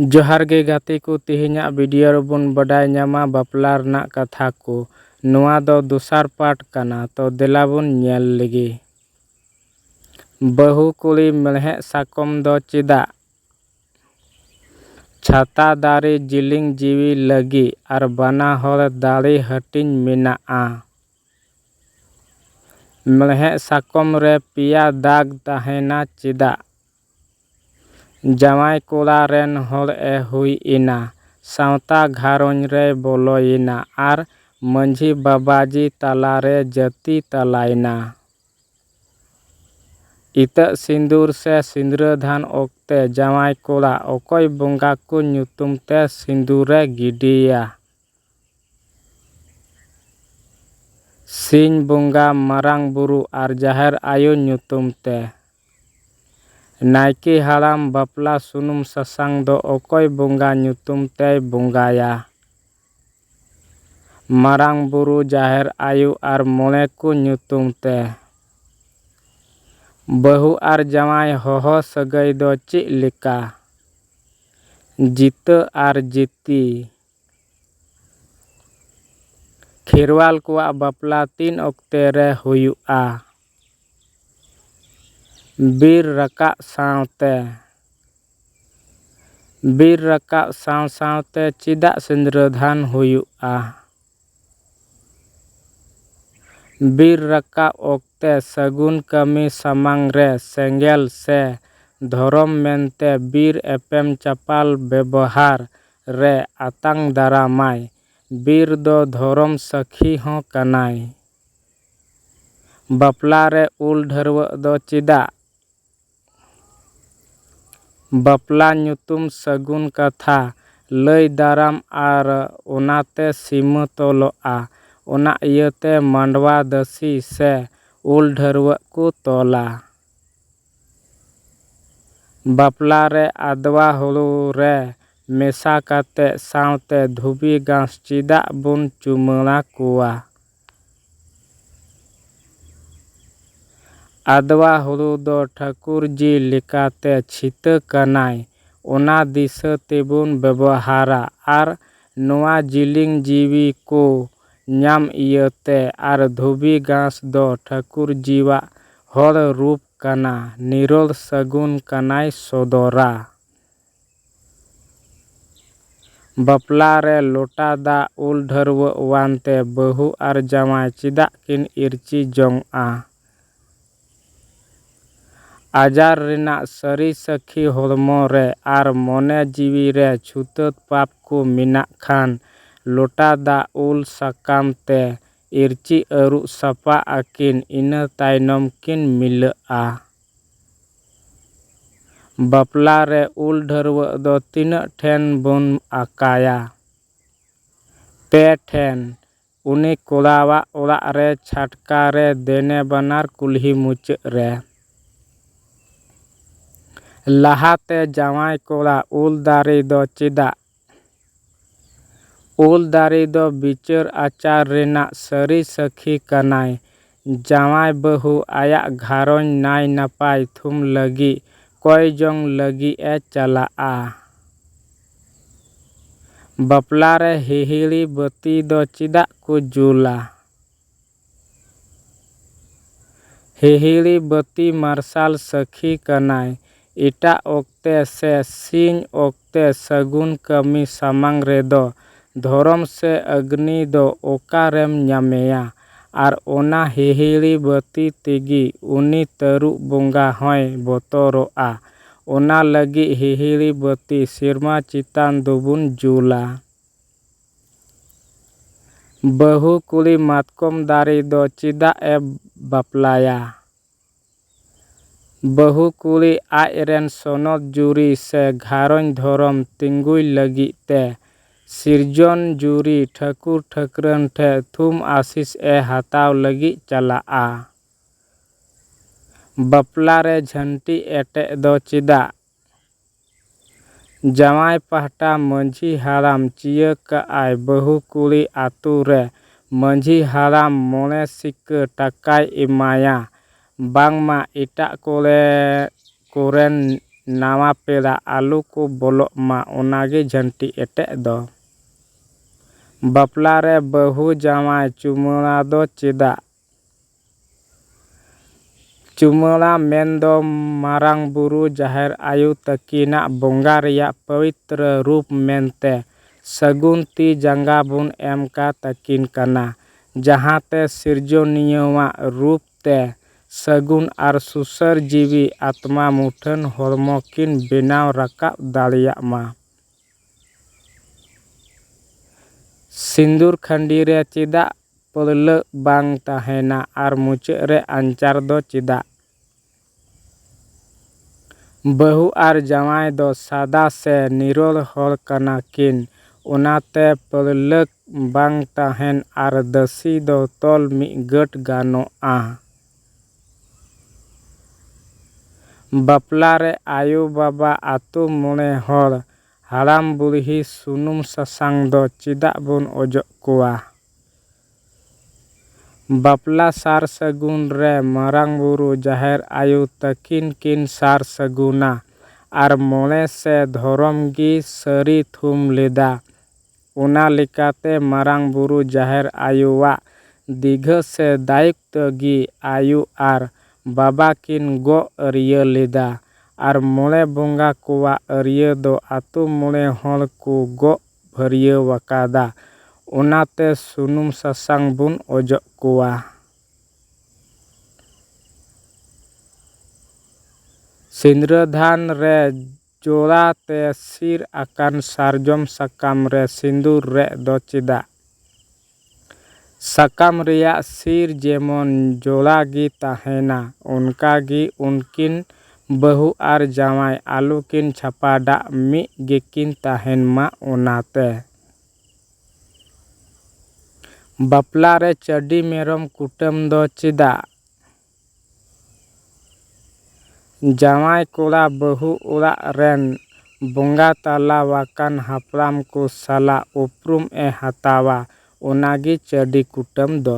जोहार गे गाते को तेहेᱧᱟᱜ वीडियो ᱨᱮᱵᱚᱱ ᱵᱟᱰᱟᱭ ᱧᱟᱢᱟ ᱵᱟᱯᱞᱟ ᱨᱮᱱᱟᱜ ᱠᱟᱛᱷᱟ ᱠᱚ। ᱱᱚᱣᱟ ᱫᱚ ᱫᱚᱥᱟᱨ ᱯᱟर्ट ᱠᱟᱱᱟ ᱛᱚ ᱫᱮᱞᱟ ᱵᱚᱱ ᱧᱮᱞ ᱞᱮᱜᱮ। ᱵᱟᱹᱦᱩ ᱠᱩᱲᱤ ᱢᱮᱲᱦᱮᱫ ᱥᱟᱠᱚᱢ ᱫᱚ ᱪᱮᱫᱟᱜ? ᱪᱷᱟᱛᱟ ᱫᱟᱨᱮ ᱡᱤᱞᱤᱧ ᱡᱤᱣᱤ ᱞᱟᱹᱜᱤᱫ ᱟᱨ ᱵᱟᱱᱟ ᱦᱚᱲ ᱫᱟᱲᱮ ᱦᱟᱹᱴᱤᱧ ᱢᱮᱱᱟᱜᱼᱟ। ᱢᱮᱲᱦᱮᱫ ᱥᱟᱠᱚᱢ ᱨᱮ ᱯᱮᱭᱟ ᱫᱟᱜ ᱛᱟᱦᱮᱱᱟ ᱪᱮᱫᱟᱜ? ᱡᱟᱶᱟᱭ ᱠᱚᱲᱟ ᱨᱮᱱ ᱦᱚᱲ ᱮ ᱦᱩᱭ ᱮᱱᱟ, ᱥᱟᱶᱛᱟ ᱜᱷᱟᱨᱚᱸᱡᱽ ᱨᱮᱭ ᱵᱚᱞᱚᱭᱮᱱᱟ ᱟᱨ ᱢᱟᱺᱡᱷᱤ ᱵᱟᱵᱟᱡᱤ ᱛᱟᱞᱟᱨᱮ ᱡᱟᱹᱛᱤ ᱛᱟᱞᱟᱭᱮᱱᱟ। ᱤᱛᱟᱹᱫ ᱥᱤᱸᱫᱩᱨ ᱥᱮ ᱥᱤᱸᱫᱽᱨᱟᱹᱫᱟᱱ ᱚᱠᱛᱮ ᱡᱟᱶᱟᱭ ᱠᱚᱲᱟ ᱚᱠᱚᱭ ᱵᱚᱸᱜᱟ ᱠᱚ ᱧᱩᱛᱩᱢ ᱛᱮ ᱥᱤᱸᱫᱩᱨᱮ ᱜᱤᱰᱤᱭᱟ? ᱥᱤᱧ ᱵᱚᱸᱜᱟ, ᱢᱟᱨᱟᱝ ᱵᱩᱨᱩ ᱟᱨ ᱡᱟᱦᱮᱨ ᱟᱭᱳ ᱧᱩᱛᱩᱢ ᱛᱮ। ᱱᱟᱭᱠᱮ ᱦᱟᱲᱟᱢ ᱵᱟᱯᱞᱟ ᱥᱩᱱᱩᱢ ᱥᱟᱥᱟᱝ ᱫᱚ ᱚᱠᱚᱭ ᱵᱚᱸᱜᱟ ᱧᱩᱛᱩᱢ ᱛᱮᱭ ᱵᱚᱸᱜᱟᱭᱟ? ᱢᱟᱨᱟᱝ ᱵᱩᱨᱩ, ᱡᱟᱦᱮᱨ ᱟᱭᱳ ᱟᱨ ᱢᱚᱬᱮ ᱠᱚ ᱧᱩᱛᱩᱢ ᱛᱮ। ᱵᱟᱹᱦᱩ ᱟᱨ ᱡᱟᱶᱟᱭ ᱦᱚᱦᱚ ᱥᱟᱹᱜᱟᱹᱭ ᱫᱚ ᱪᱮᱫ ᱞᱮᱠᱟ? ᱡᱤᱛᱟᱹ ᱟᱨ ᱡᱤᱛᱤ। ᱠᱷᱮᱨᱣᱟᱞ ᱠᱚᱣᱟᱜ ᱵᱟᱯᱞᱟ ᱛᱤᱱ ᱚᱠᱛᱮ ᱨᱮ ᱦᱩᱭᱩᱜᱼᱟ? ᱵᱤᱨ ᱨᱟᱠᱟᱵ ᱥᱟᱶᱛᱮ। ᱵᱤᱨ ᱨᱟᱠᱟᱵ ᱥᱟᱶ ᱥᱟᱶᱛᱮ ᱪᱮᱫᱟᱜ ᱥᱤᱸᱫᱽᱨᱟᱹᱫᱟᱱ ᱦᱩᱭᱩᱜᱼᱟ? ᱵᱤᱨ ᱨᱟᱠᱟᱵ ᱚᱠᱛᱮ ᱥᱟᱹᱜᱩᱱ ᱠᱟᱹᱢᱤ ᱥᱟᱢᱟᱝ ᱨᱮ ᱥᱮᱸᱜᱮᱞ ᱥᱮ ᱫᱷᱚᱨᱚᱢ ᱢᱮᱱᱛᱮ ᱵᱤᱨ ᱮᱯᱮᱢ ᱪᱟᱯᱟᱞ ᱵᱮᱵᱚᱦᱟᱨ ᱨᱮ ᱟᱛᱟᱝ ᱫᱟᱨᱟᱢᱟᱭ। ᱵᱤᱨ ᱫᱚ ᱫᱷᱚᱨᱚᱢ ᱥᱟᱹᱠᱷᱤ ᱦᱚᱸ ᱠᱟᱱᱟᱭ। ᱵᱟᱯᱞᱟ ᱨᱮ ᱩᱞ ᱰᱷᱟᱹᱨᱣᱟᱹᱜ ᱫᱚ ᱪᱮᱫᱟᱜ? ᱵᱟᱯᱞᱟ ᱧᱩᱛᱩᱢ ᱥᱟᱹᱜᱩᱱ ᱠᱟᱛᱷᱟ ᱞᱟᱹᱭ ᱫᱟᱨᱟᱢ ᱟᱨ ᱚᱱᱟᱛᱮ ᱥᱤᱢᱟᱹ ᱛᱚᱞᱚᱜᱼᱟ। ᱚᱱᱟ ᱤᱭᱟᱹᱛᱮ ᱢᱟᱰᱣᱟ ᱫᱟᱹᱥᱤ ᱥᱮ ᱩᱞ ᱰᱷᱟᱹᱨᱣᱟᱹᱜ ko ᱛᱚᱞᱟ। ᱵᱟᱯᱞᱟ ᱨᱮ ᱟᱫᱽᱣᱟ ᱦᱩᱲᱩ ᱨᱮ ᱢᱮᱥᱟ ᱠᱟᱛᱮ ᱥᱟᱶᱛᱮ ᱫᱷᱩᱵᱤ ᱜᱷᱟᱸᱥ ᱪᱮᱫᱟᱜ ᱵᱚᱱ ᱪᱩᱢᱟᱹᱲᱟ ᱠᱚᱣᱟ? ᱟᱫᱽᱣᱟ ᱦᱩᱲᱩ ᱫᱚ ᱴᱷᱟᱹᱠᱩᱨᱡᱤ ᱞᱮᱠᱟᱛᱮ ᱪᱷᱤᱛᱟᱹ ᱠᱟᱱᱟᱭ, ᱚᱱᱟ ᱫᱤᱥᱟᱹ ᱛᱮᱵᱚᱱ ᱵᱮᱵᱚᱦᱟᱨᱟ ᱟᱨ ᱱᱚᱣᱟ ᱡᱤᱞᱤᱧ ᱡᱤᱣᱤ ᱠᱚ ᱧᱟᱢ ᱤᱭᱟᱹᱛᱮ ᱟᱨ ᱫᱷᱩᱵᱤ ᱜᱷᱟᱸᱥ ᱫᱚ ᱴᱷᱟᱹᱠᱩᱨᱡᱤᱣᱟᱜ ᱦᱚᱲ ᱨᱩᱯ ᱠᱟᱱᱟ, ᱱᱤᱨᱚᱲ ᱥᱟᱹᱜᱩᱱ ᱠᱟᱱᱟᱭ ᱥᱚᱫᱚᱨᱟ। ᱵᱟᱯᱞᱟ ᱨᱮ ᱞᱚᱴᱟ ᱫᱟᱜ ᱩᱞ ᱰᱷᱟᱹᱨᱣᱟᱹᱜ ᱣᱟᱱᱛᱮ ᱵᱟᱹᱦᱩ ᱟᱨ ᱡᱟᱶᱟᱭ ᱪᱮᱫᱟᱜ ᱠᱤᱱ ᱤᱨᱪᱤ ᱡᱚᱝᱼᱟ? ᱟᱡᱟᱨ ᱨᱮᱱᱟᱜ ᱥᱟᱹᱨᱤ ᱥᱟᱹᱠᱷᱤ ᱦᱚᱲᱢᱚ ᱨᱮ ᱟᱨ ᱢᱚᱱᱮ ᱡᱤᱣᱤ ᱨᱮ ᱪᱷᱩᱛᱟᱹᱛ ᱯᱟᱯ ᱠᱚ ᱢᱮᱱᱟᱜ ᱠᱷᱟᱱ ᱞᱚᱴᱟ ᱫᱟᱜ ᱩᱞ ᱥᱟᱠᱟᱢ ᱛᱮ ᱤᱨᱪᱤ ᱟᱹᱨᱩᱵ ᱥᱟᱯᱷᱟ ᱟᱹᱠᱤᱱ, ᱤᱱᱟᱹ ᱛᱟᱭᱱᱚᱢ ᱠᱤᱱ ᱢᱤᱞᱟᱹᱜᱼᱟ। ᱵᱟᱯᱞᱟ ᱨᱮ ᱩᱞ ᱰᱷᱟᱹᱨᱣᱟᱹᱜ ᱫᱚ ᱛᱤᱱᱟᱹᱜ ᱴᱷᱮᱱ ᱵᱚᱱ ᱟᱠᱟᱭᱟ? 2 ᱴᱷᱮᱱ। ᱩᱱᱤ ᱠᱚᱲᱟᱣᱟᱜ ᱚᱲᱟᱜ ᱨᱮ ᱪᱷᱟᱴᱠᱟ ᱨᱮ ᱫᱮᱱᱮ ᱵᱟᱱᱟᱨ ᱠᱩᱞᱦᱤ ᱢᱩᱪᱟᱹᱫ ᱨᱮ। ᱞᱟᱦᱟᱛᱮ ᱡᱟᱶᱟᱭ ᱠᱚᱲᱟ ᱩᱞ ᱫᱟᱨᱮ ᱫᱚ ᱪᱮᱫᱟᱜ? ᱩᱞ ᱫᱟᱨᱮ ᱫᱚ ᱵᱤᱪᱟᱹᱨ ᱟᱪᱟᱨ ᱨᱮᱱᱟᱜ ᱥᱟᱹᱨᱤ ᱥᱟᱹᱠᱷᱤ ᱠᱟᱱᱟᱭ। ᱡᱟᱶᱟᱭ ᱵᱟᱹᱦᱩ ᱟᱭᱟᱜ ᱜᱷᱟᱨᱚᱸᱡᱽ ᱱᱟᱭ ᱱᱟᱯᱟᱭ ᱛᱷᱩᱢ ᱞᱟᱹᱜᱤᱫ ᱠᱚᱭ ᱡᱚᱝ ᱞᱟᱹᱜᱤᱫ ᱮ ᱪᱟᱞᱟᱜᱼᱟ। ᱵᱟᱯᱞᱟ ᱨᱮ ᱦᱤᱦᱤᱲᱤ ᱵᱟᱹᱛᱤ ᱫᱚ ᱪᱮᱫᱟᱜ ᱠᱚ ᱡᱩᱞᱟ? ᱦᱤᱦᱤᱲᱤ ᱵᱟᱹᱛᱤ ᱢᱟᱨᱥᱟᱞ ᱥᱟᱹᱠᱷᱤ ᱠᱟᱱᱟᱭ। ᱮᱴᱟᱜ ᱚᱠᱛᱮ ᱥᱮ ᱥᱤᱧ ᱚᱠᱛᱮ ᱥᱟᱹᱜᱩᱱ ᱠᱟᱹᱢᱤ ᱥᱟᱢᱟᱝ ᱨᱮᱫᱚ ᱫᱷᱚᱨᱚᱢ ᱥᱮ ᱚᱜᱽᱱᱤ ᱫᱚ ᱚᱠᱟᱨᱮᱢ ᱧᱟᱢᱮᱭᱟ? ᱟᱨ ᱚᱱᱟ ᱦᱤᱦᱤᱲᱤ ᱵᱟᱹᱛᱤ ᱛᱮᱜᱮ ᱩᱱᱤ ᱛᱟᱹᱨᱩᱵᱽ ᱵᱚᱸᱜᱟ ᱦᱚᱸᱭ ᱵᱚᱛᱚᱨᱚᱜᱼᱟ। ᱚᱱᱟ ᱞᱟᱹᱜᱤᱫ ᱦᱤᱦᱤᱲᱤ ᱵᱟᱹᱛᱤ ᱥᱮᱨᱢᱟ ᱪᱮᱛᱟᱱ ᱫᱚᱵᱚᱱ ᱡᱩᱞᱟ। ᱵᱟᱹᱦᱩ ᱠᱩᱲᱤ ᱢᱟᱛᱠᱚᱢ ᱫᱟᱨᱮ ᱫᱚ ᱪᱮᱫᱟᱜ ᱮ ᱵᱟᱯᱞᱟᱭᱟ? ᱵᱟᱹᱦᱩ ᱠᱩᱲᱤ ᱟᱡ ᱨᱮᱱ ᱥᱚᱱᱚᱛ ᱡᱩᱨᱤ ᱥᱮ ᱜᱷᱟᱨᱚᱸᱡᱽ ᱫᱷᱚᱨᱚᱢ ᱛᱤᱸᱜᱩᱭ ᱞᱟᱹᱜᱤᱫ ᱛᱮ ᱥᱤᱨᱡᱚᱱ ᱡᱩᱨᱤ ᱴᱷᱟᱹᱠᱩᱨ ᱴᱷᱟᱹᱠᱨᱟᱹᱱ ᱴᱷᱮᱡ ᱛᱷᱩᱢ ᱟᱥᱤᱥ ᱮ ᱦᱟᱛᱟᱣ ᱞᱟᱹᱜᱤᱫ ᱪᱟᱞᱟᱜᱼᱟ। ᱵᱟᱯᱞᱟ ᱨᱮ ᱡᱷᱟᱹᱱᱴᱤ ᱮᱴᱮᱫ ᱫᱚ ᱪᱮᱫᱟᱜ? ᱡᱟᱶᱟᱭ ᱯᱟᱦᱴᱟ ᱢᱟᱺᱡᱷᱤ ᱦᱟᱲᱟᱢ ᱪᱤᱭᱟᱹ ᱠᱟᱜᱼᱟᱭ ᱵᱟᱹᱦᱩ ᱠᱩᱲᱤ ᱟᱹᱛᱩ ᱨᱮ ᱢᱟᱺᱡᱷᱤ ᱦᱟᱲᱟᱢ 5 ᱥᱤᱠᱟ ᱴᱟᱠᱟᱭ ᱮᱢᱟᱭᱟ, ᱵᱟᱝᱢᱟ ᱮᱴᱟᱜ ᱠᱚᱨᱮᱱ ᱱᱟᱣᱟ ᱯᱮᱲᱟ ᱟᱞᱚ ᱠᱚ ᱵᱚᱞᱚᱜ ᱢᱟ ᱚᱱᱟᱜᱮ ᱡᱷᱟᱹᱱᱴᱤ ᱮᱴᱮᱜ ᱫᱚ᱾ ᱵᱟᱯᱞᱟ ᱨᱮ ᱵᱟᱹᱦᱩ ᱡᱟᱶᱟᱭ ᱪᱩᱢᱟᱹᱲᱟ ᱫᱚ ᱪᱮᱫᱟᱜ? ᱪᱩᱢᱟᱹᱲᱟ ᱢᱮᱱᱫᱚ ᱢᱟᱨᱟᱝ ᱵᱩᱨᱩ ᱡᱟᱦᱮᱨ ᱟᱭᱳ ᱛᱟᱹᱠᱤᱱᱟᱜ ᱵᱚᱸᱜᱟ ᱨᱮᱭᱟᱜ ᱯᱚᱵᱤᱛᱨᱚ ᱨᱩᱯ ᱢᱮᱱᱛᱮ ᱥᱟᱹᱜᱩᱱ ᱛᱤ ᱡᱟᱸᱜᱟ ᱵᱚᱱ ᱮᱢ ᱠᱟ ᱛᱟᱹᱠᱤᱱ ᱠᱟᱱᱟ, ᱡᱟᱦᱟᱸᱛᱮ ᱥᱤᱨᱡᱚᱱᱤᱭᱟᱹᱣᱟᱜ ᱨᱩᱯ ᱛᱮ ᱥᱟᱹᱜᱩᱱ ᱟᱨ ᱥᱩᱥᱟᱹᱨ ᱡᱤᱣᱤ ᱟᱛᱢᱟ ᱢᱩᱴᱷᱟᱹᱱ ᱦᱚᱲᱢᱚ ᱠᱤᱱ ᱵᱮᱱᱟᱣ ᱨᱟᱠᱟᱵ ᱫᱟᱲᱮᱭᱟᱜ ᱢᱟ᱾ ᱥᱤᱸᱫᱩᱨ ᱠᱷᱟᱸᱰᱤ ᱨᱮ ᱪᱮᱫᱟᱜ ᱯᱟᱹᱲᱞᱟᱹᱠ ᱵᱟᱝ ᱛᱟᱦᱮᱱᱟ ᱟᱨ ᱢᱩᱪᱟᱹᱫ ᱨᱮ ᱟᱧᱪᱟᱨ ᱫᱚ ᱪᱮᱫᱟᱜ? ᱵᱟᱹᱦᱩ ᱟᱨ ᱡᱟᱶᱟᱭ ᱫᱚ ᱥᱟᱫᱟ ᱥᱮ ᱱᱤᱨᱚᱲ ᱦᱚᱲ ᱠᱟᱱᱟ ᱠᱤᱱ, ᱚᱱᱟᱛᱮ ᱯᱟᱹᱲᱞᱟᱹᱠ ᱵᱟᱝ ᱛᱟᱦᱮᱱ ᱟᱨ ᱫᱟᱹᱥᱤ ᱫᱚ ᱛᱚᱞ ᱢᱤᱫᱜᱟᱹᱴ ᱜᱟᱱᱚᱜᱼᱟ᱾ ᱵᱟᱯᱞᱟ ᱨᱮ ᱟᱭᱳ ᱵᱟᱵᱟ ᱟᱛᱳ ᱢᱚᱬᱮ ᱦᱚᱲ ᱦᱟᱲᱟᱢ ᱵᱩᱲᱦᱤ ᱥᱩᱱᱩᱢ ᱥᱟᱥᱟᱝ ᱫᱚ ᱪᱮᱫᱟᱜ ᱵᱚᱱ ᱚᱡᱚᱜ ᱠᱚᱣᱟ? ᱵᱟᱯᱞᱟ ᱥᱟᱨ ᱥᱟᱹᱜᱩᱱ ᱨᱮ ᱢᱟᱨᱟᱝ ᱵᱩᱨᱩ ᱡᱟᱦᱮᱨ ᱟᱭᱳ ᱛᱟᱹᱠᱤᱱ ᱠᱤᱱ ᱥᱟᱨ ᱥᱟᱹᱜᱩᱱᱟ ᱟᱨ ᱢᱚᱬᱮ ᱥᱮ ᱫᱷᱚᱨᱚᱢ ᱜᱤ ᱥᱟᱹᱨᱤ ᱛᱷᱩᱢ ᱞᱮᱫᱟ᱾ ᱚᱱᱟ ᱞᱮᱠᱟᱛᱮ ᱢᱟᱨᱟᱝ ᱵᱩᱨᱩ ᱡᱟᱦᱮᱨ ᱟᱭᱳᱣᱟᱜ ᱫᱤᱜᱷᱟᱹ ᱥᱮ ᱫᱟᱭᱤᱛᱛᱚ ᱜᱤ ᱟᱭᱳ ᱟᱨ ᱵᱟᱵᱟ ᱠᱤᱱ ᱜᱚᱜ ᱟᱹᱨᱭᱟᱹ ᱞᱮᱫᱟ ᱟᱨ ᱢᱚᱬᱮ ᱵᱚᱸᱜᱟ ᱠᱚᱣᱟᱜ ᱟᱹᱨᱭᱟᱹ ᱫᱚ ᱟᱛᱳ ᱢᱚᱬᱮ ᱦᱚᱲ ᱠᱚ ᱜᱚᱜ ᱵᱷᱟᱹᱨᱭᱟᱹᱣᱟᱠᱟᱫᱟ, ᱚᱱᱟᱛᱮ ᱥᱩᱱᱩᱢ ᱥᱟᱥᱟᱝ ᱵᱚᱱ ᱚᱡᱚᱜ ᱠᱚᱣᱟ᱾ ᱥᱤᱸᱫᱽᱨᱟᱹᱫᱟᱱ ᱨᱮ ᱡᱚᱲᱟ ᱛᱮ ᱥᱤᱨ ᱟᱠᱟᱱ ᱥᱟᱨᱡᱚᱢ ᱥᱟᱠᱟᱢ ᱨᱮ ᱥᱤᱸᱫᱩᱨ ᱨᱮᱜ ᱫᱚ ᱪᱮᱫᱟᱜ? ᱥᱟᱠᱟᱢ ᱨᱮᱭᱟᱜ ᱥᱤᱨ ᱡᱮᱢᱚᱱ ᱡᱚᱲᱟ ᱜᱤ ᱛᱟᱦᱮᱱᱟ, ᱚᱱᱠᱟ ᱜᱤ ᱩᱱᱠᱤᱱ ᱵᱟᱹᱦᱩ ᱟᱨ ᱡᱟᱶᱟᱭ ᱟᱞᱚ ᱠᱤᱱ ᱪᱷᱟᱯᱟᱰᱟᱜ ᱢᱤᱫ ᱜᱮᱠᱤᱱ ᱛᱟᱦᱮᱱ ᱢᱟ ᱚᱱᱟᱛᱮ᱾ ᱵᱟᱯᱞᱟ ᱨᱮ ᱪᱟᱹᱰᱤ ᱢᱮᱨᱚᱢ ᱠᱩᱴᱟᱹᱢ ᱫᱚ ᱪᱮᱫᱟᱜ? ᱡᱟᱶᱟᱭ ᱠᱚᱲᱟ ᱵᱟᱹᱦᱩ ᱚᱲᱟᱜ ᱨᱮᱱ ᱵᱚᱸᱜᱟ ᱛᱟᱞᱟᱣᱟᱠᱟᱱ ᱦᱟᱯᱲᱟᱢ ᱠᱚ ᱥᱟᱞᱟᱜ ᱩᱯᱨᱩᱢ ᱮ ᱦᱟᱛᱟᱣᱟ, ᱚᱱᱟᱜᱮ ᱪᱟᱹᱰᱤ ᱠᱩᱴᱟᱹᱢ ᱫᱚ᱾